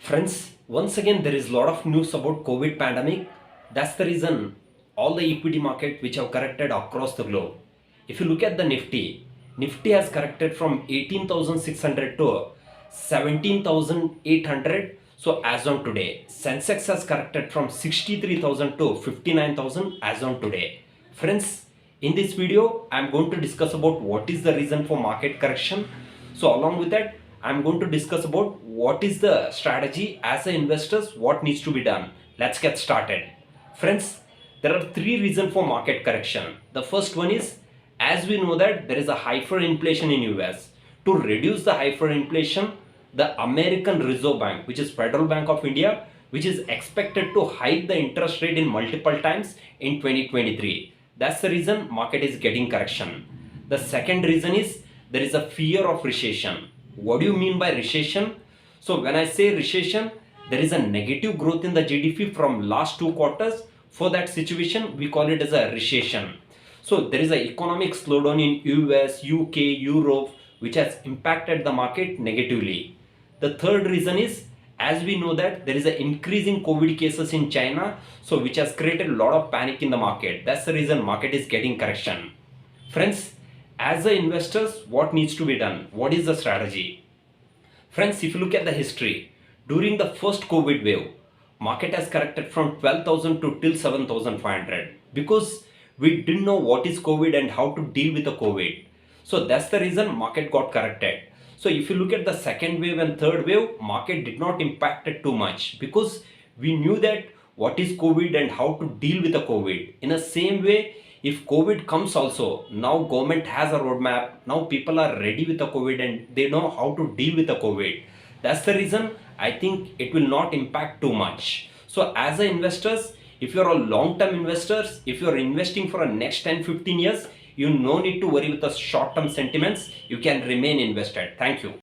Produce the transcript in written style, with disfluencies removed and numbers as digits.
Friends, once again there is a lot of news about COVID pandemic. That's the reason all the equity market which have corrected across the globe. If you look at the Nifty has corrected from 18,600 to 17,800. So as on today, Sensex has corrected from 63,000 to 59,000 as on today. Friends, in this video, I'm going to discuss about what is the reason for market correction. So along with that, I'm going to discuss about what is the strategy as a investors, what needs to be done. Let's get started. Friends, there are three reasons for market correction. The first one is, as we know that there is a hyperinflation in US. To reduce the hyperinflation, the American Reserve Bank, which is Federal Bank of India, which is expected to hike the interest rate in multiple times in 2023. That's the reason market is getting correction. The second reason is there is a fear of recession. What do you mean by recession? So when I say recession, there is a negative growth in the GDP from last 2 quarters. For that situation, we call it as a recession. So there is an economic slowdown in US, UK, Europe, which has impacted the market negatively. The third reason is, as we know that there is an increase in COVID cases in China, so which has created a lot of panic in the market. That's the reason market is getting correction. Friends, as a investors, what needs to be done? What is the strategy? Friends, if you look at the history, during the first COVID wave, market has corrected from 12,000 to till 7,500 because we didn't know what is COVID and how to deal with the COVID. So that's the reason market got corrected. So if you look at the second wave and third wave, market did not impact it too much because we knew that what is COVID and how to deal with the COVID. In the same way, if COVID comes also, now government has a roadmap. Now people are ready with the COVID and they know how to deal with the COVID. That's the reason I think it will not impact too much. So as a investors, if you're a long-term investors, if you're investing for a next 10-15 years, you no need to worry with the short-term sentiments. You can remain invested. Thank you.